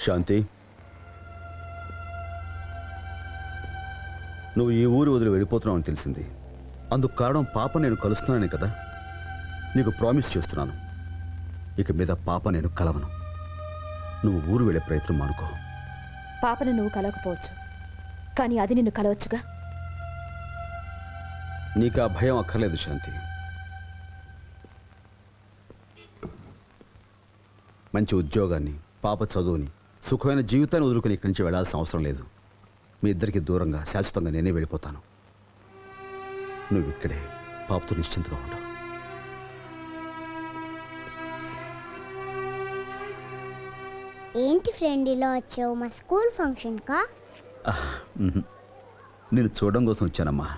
శాంతి, నువ్వు ఈ ఊరు వదిలి వెళ్ళిపోతున్నావు అని తెలిసింది. అందుకు కారణం పాప నేను కలుస్తున్నానే కదా. నీకు ప్రామిస్ చేస్తున్నాను, ఇక మీద పాప నేను కలవను. నువ్వు ఊరు వెళ్ళే ప్రయత్నం మానుకో. పాపను నువ్వు కలవకపోవచ్చు, కానీ అది నిన్ను కలవచ్చుగా. నీకు ఆ భయం అక్కర్లేదు శాంతి. మంచి ఉద్యోగాన్ని, పాప చదువుని, సుఖమైన జీవితాన్ని వదులుకుని ఇక్కడి నుంచి వెళ్ళాల్సిన అవసరం లేదు. మీ ఇద్దరికి దూరంగా శాశ్వతంగా నేనే వెళ్ళిపోతాను. నువ్వు ఇక్కడే పాపతో నిశ్చింతగా ఉండవు. ఏంటి ఫ్రెండ్ ఇలా వచ్చావు? మా స్కూల్ ఫంక్షన్ కా? నేను చూడడం కోసం వచ్చానమ్మా.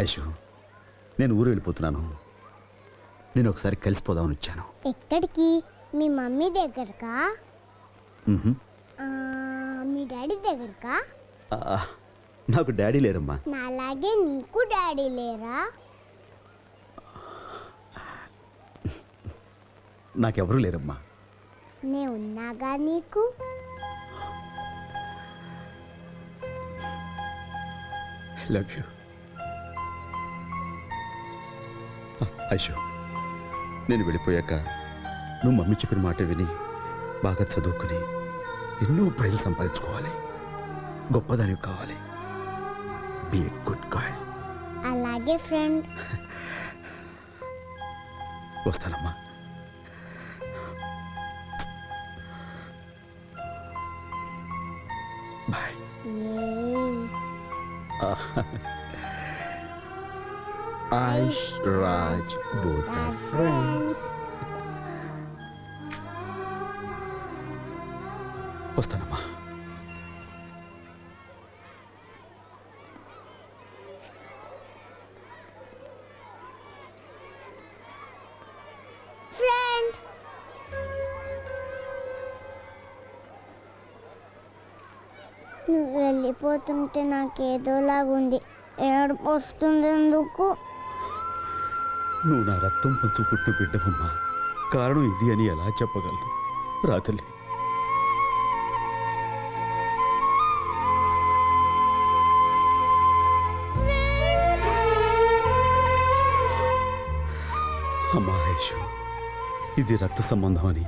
ఐషు, నేను ఊరు వెళ్ళిపోతున్నాను. నేను ఒకసారి కలిసిపోదామని వచ్చాను. ఎక్కడికి? మీ మమ్మీ దగ్గరకా? మీ డాడీ దగ్గరకా? నాకు డాడీ లేరమ్మా. నాలాగే నీకు డాడీ లేరా? నాకెవరూ లేరమ్మా. నే ఉన్నాగా నీకు. Love you Aishu. నేను వెళ్ళిపోయాక నువ్వు మమ్మీ చెప్పిన మాట విని బాగా చదువుకుని ఎన్నో ప్రైజులు సంపాదించుకోవాలి. గొప్పదానివి కావాలి. Be a good girl. అలాగే ఫ్రెండ్. వస్తానమ్మా. Bye. Aish, Raj, both are friends. వస్తానమ్మా. ఫ్రెండ్, నువ్వు వెళ్ళిపోతుంటే నాకేదోలాగుంది. ఏడుపు వస్తుంది. ఎందుకు? నువ్వు నా రక్తం పంచు పుట్టిన బిడ్డవమ్మా. కారణం ఇది అని ఎలా చెప్పగలను? రాతల్లి, అమ్మా ఐషు, ఇది రక్త సంబంధం అని,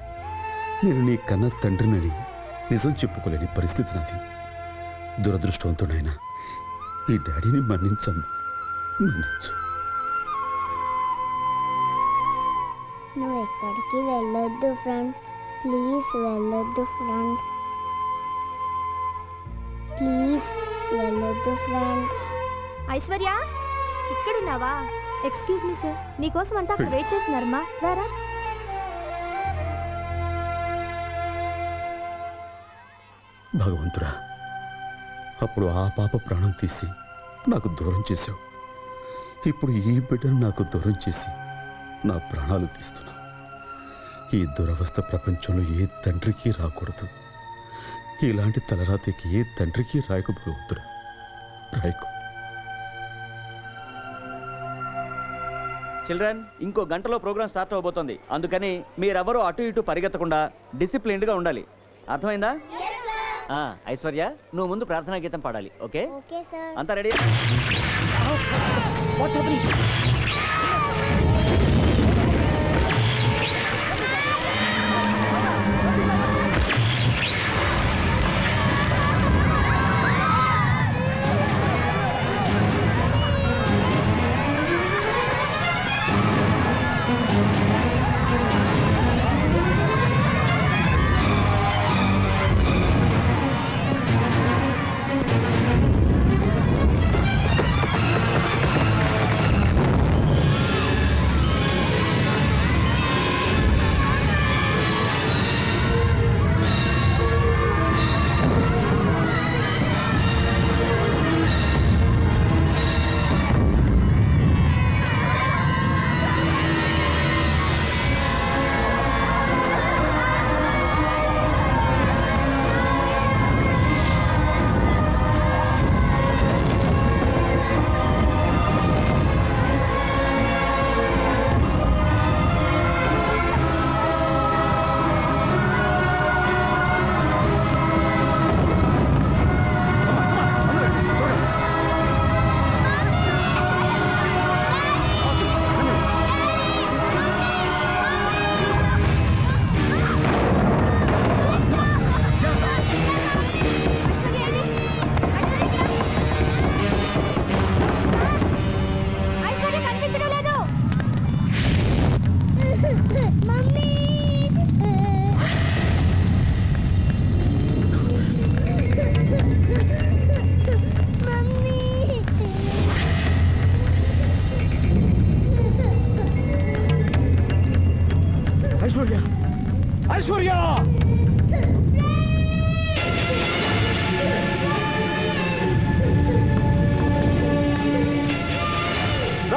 నేను నీ కన్న తండ్రినని నిజం చెప్పుకోలేని పరిస్థితి నాది. దురదృష్టవంతుడైనా ఈ డాడీని మన్నించమ్మా, మన్నించు. నువ్వు ఎక్కడికి వెళ్ళొద్దు ఫ్రెండ్. ప్లీజ్ వెళ్ళొద్దు ఫ్రెండ్. ప్లీజ్ వెళ్ళొద్దు ఫ్రెండ్. ఐశ్వర్య, ఇక్కడున్నావా? ఎక్స్క్యూజ్ మీ సార్, నీకోసం అంతా అక్కడ వెయిట్ చేస్తున్నారమ్మా. రారా. భగవంతుడా, అప్పుడు ఆ పాప ప్రాణం తీసి నాకు దూరం చేశావు. ఇప్పుడు ఈ బిడ్డను నాకు దూరం చేసి నా ప్రాణాలు తీస్తున్నా. ఈ దురవస్థ ప్రపంచంలో ఏ తండ్రికి రాకూడదు. ఇలాంటి తలరాతికి ఏ తండ్రికి రాయకు భగవంతుడా, రాయకు. చిల్డ్రన్, ఇంకో గంటలో ప్రోగ్రామ్ స్టార్ట్ అవబోతోంది. అందుకని మీరెవరూ అటు ఇటు పరిగెత్తకుండా డిసిప్లిన్డ్గా ఉండాలి. అర్థమైందా? ఐశ్వర్య, నువ్వు ముందు ప్రార్థనా గీతం పాడాలి. ఓకే? Okay sir. అంతా రెడీ?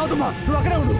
రావద్దమ్మా, నువ్వు అక్కడే ఉండు.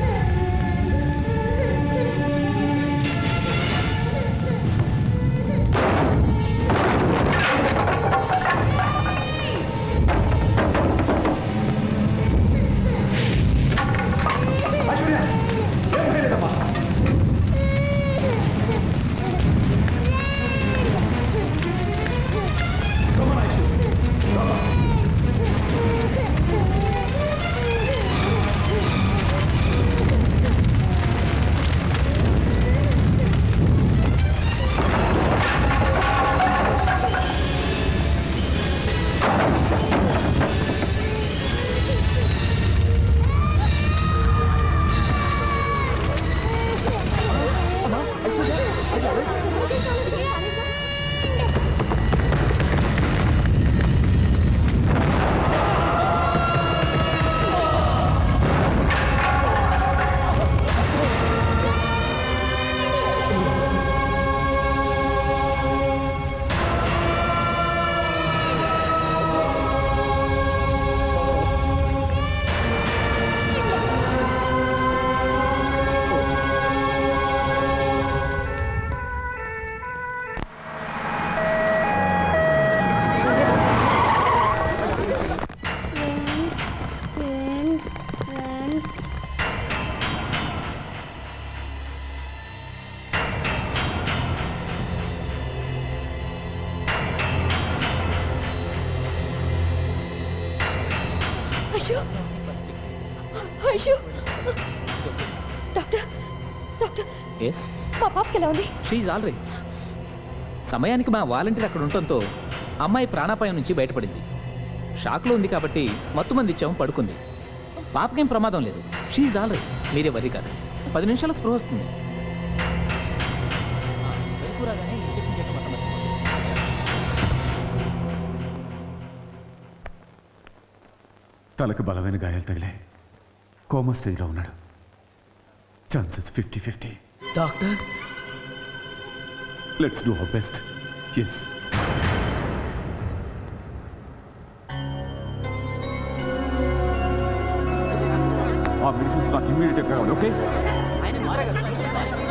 అయ్యో అయ్యో డాక్టర్ డాక్టర్ ఎస్ మా పాపకి ఎలా ఉంది? She all right. సమయానికి మా వాలంటీర్ అక్కడ ఉండటంతో అమ్మాయి ప్రాణాపాయం నుంచి బయటపడింది. షాక్లో ఉంది కాబట్టి మత్తు మంది ఇచ్చాము, పడుకుంది. పాపకేం ప్రమాదం లేదు. షీఈ్ ఆల్ రైట్, మీరే వరి కాదు. 10 నిమిషాలు స్పృహ వస్తుంది. తలకు బలమైన గాయాలు తగిలాయి. కోమా స్టేజ్లో ఉన్నాడు. Chances 50-50. Doctor, let's do our best. Yes. ఆ మెడిసిన్స్ నాకు ఇమ్మీడియట్గా కావాలి. ఓకే?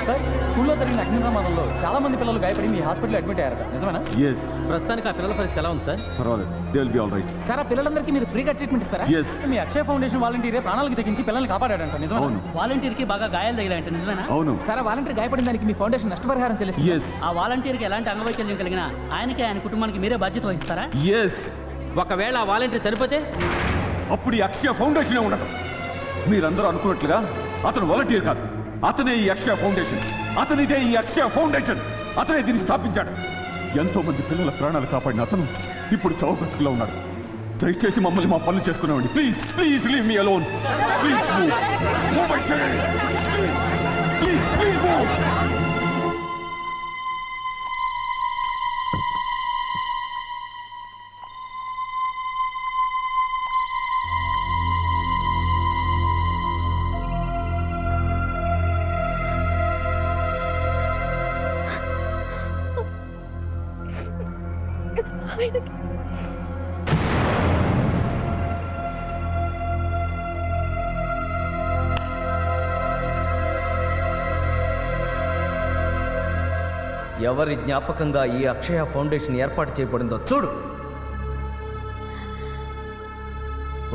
సార్, స్కూల్లో జరిగిన అగ్ని ప్రమాదంలో చాలా మంది పిల్లలు గాయపడి మీ హాస్పిటల్ అడ్మిట్ అయ్యారు, నిజమేనా? ఎస్. ప్రస్తుతానికి ఆ పిల్లల పరిస్థితి ఎలా ఉంది సార్? పర్వాలేదు, they will be all right. Sir, ఆ పిల్లలందరికీ మీరు ఫ్రీగా ట్రీట్మెంట్ ఇస్తారా? ఎస్. మీ అక్షయ ఫౌండేషన్ వాలంటీరే ప్రాణాలకు తెగించి పిల్లల్ని కాపాడాడంట, నిజమేనా? అవును. వాలంటీర్కి బాగా గాయాలు తగిలాయంట, నిజమేనా? అవును. సార్, ఆ వాలంటీర్ గాయపడిన దానికి మీ ఫౌండేషన్ నష్టపరిహారం చెల్లిస్తుంది. ఎస్. ఆ వాలంటీర్కి ఎలాంటి అంగవైకల్యం కలిగినా ఆయనకి ఆయన కుటుంబానికి మీరే బాధ్యత వహిస్తారా? ఎస్. ఒకవేళ ఆ వాలంటీర్ చనిపోతే అప్పుడు ఈ అక్షయ ఫౌండేషనే ఉండదు. మీరందరూ అనుకున్నట్లుగా అతను వాలంటీర్ కాదు, అతనే ఈ అక్షయ ఫౌండేషన్. అతనిదే ఈ అక్షయ ఫౌండేషన్. అతనే దీన్ని స్థాపించాడు. ఎంతో మంది పిల్లల ప్రాణాలు కాపాడిన అతను ఇప్పుడు చావు బ్రతుకులో ఉన్నాడు. దయచేసి మమ్మల్ని మా పనులు చేసుకునేవాడి. Please please leave me alone. Please move. Please please move. ఎవరి జ్ఞాపకంగా ఈ అక్షయ ఫౌండేషన్ ఏర్పాటు చేయబడిందో చూడు.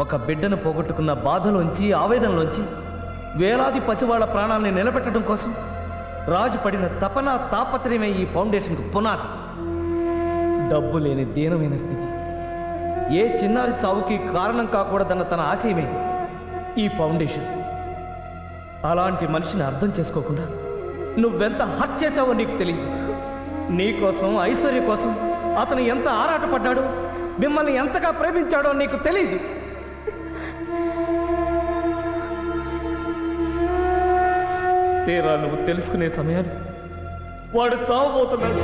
ఒక బిడ్డను పోగొట్టుకున్న బాధలోంచి, ఆవేదనలోంచి వేలాది పసివాళ్ల ప్రాణాలని నిలబెట్టడం కోసం రాజు పడిన తపన, తాపత్రయమే ఈ ఫౌండేషన్కు పునాది. డబ్బు లేని దీనమైన స్థితి, ఏ చిన్నారి చావుకి కారణం కాకూడదన్న తన ఆశయమే ఈ ఫౌండేషన్. అలాంటి మనిషిని అర్థం చేసుకోకుండా నువ్వెంత హర్ట్ చేసావో నీకు తెలియదు. నీకోసం, ఐశ్వర్య కోసం అతను ఎంత ఆరాటపడ్డాడో, మిమ్మల్ని ఎంతగా ప్రేమించాడో నీకు తెలియదు. తీరా నువ్వు తెలుసుకునే సమయాన్ని వాడు చావబోతున్నాడు.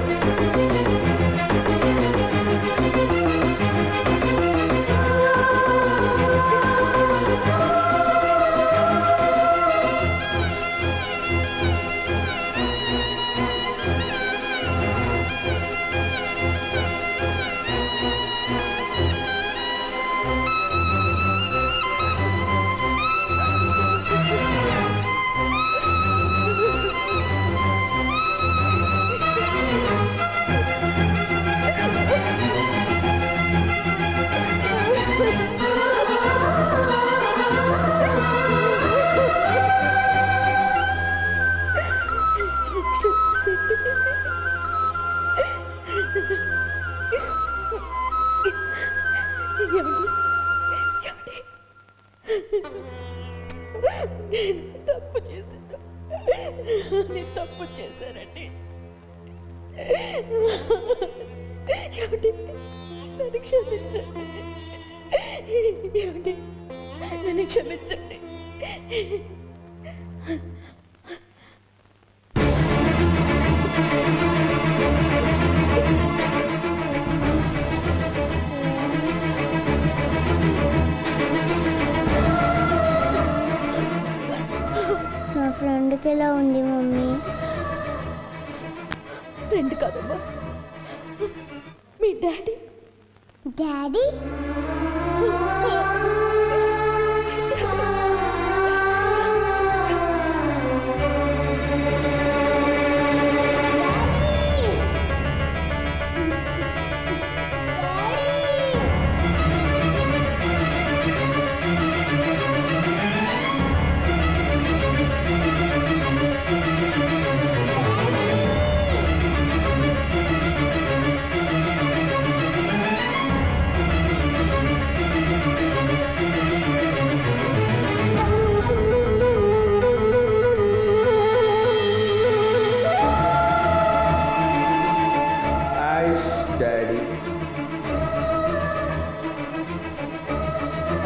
తప్పు చేశాను, నేను తప్పు చేశానండి. ఏమండి, నన్ను క్షమించండి. ఏమండి, నన్ను క్షమించండి. నా ఫ్రెండ్కి ఎలా ఉంది మమ్మీ? ఫ్రెండ్ కాదమ్మా, మీ daddy. Daddy?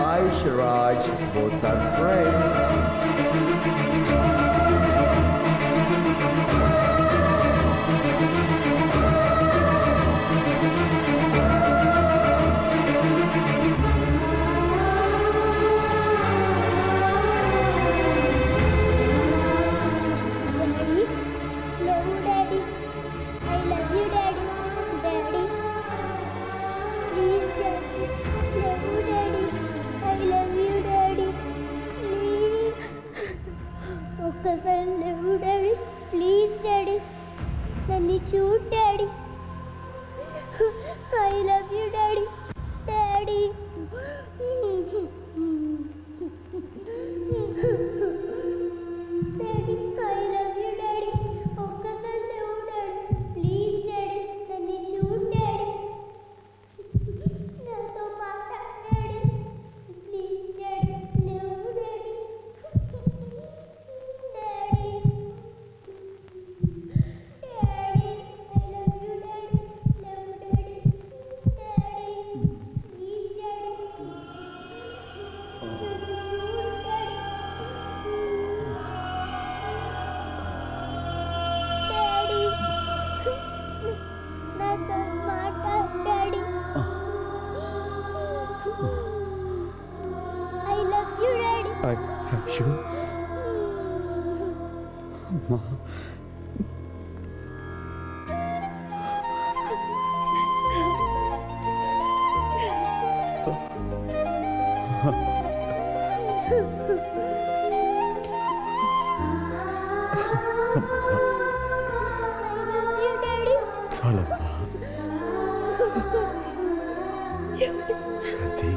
Aish Raj, both are friends. Daddy, love you, Daddy. I love you, Daddy. Daddy, please, Daddy. Love you, Daddy. I love you, Daddy. Please. ఒక్కసారి love you, Daddy. Please, Daddy. నన్ను చూడు, Daddy. I love you, Daddy. Daddy. Daddy, I love you, Daddy. ఒక్కసారి లేవు, Daddy. Please, Daddy. నన్ను చూడు, Daddy. నాతో మాట్లాడు, Daddy. Please, Daddy. లేవు, Daddy. Daddy. Daddy, I love you, Daddy. లేవు, Daddy. Daddy. Please, Daddy. నన్ను చూడు, Daddy. డాడీ, నాతో మాట్లాడు, daddy. I love you, daddy. అయ్యో అమ్మా, ఐ లవ్ యు, డాడీ. చాలమ్మా. శాంతి,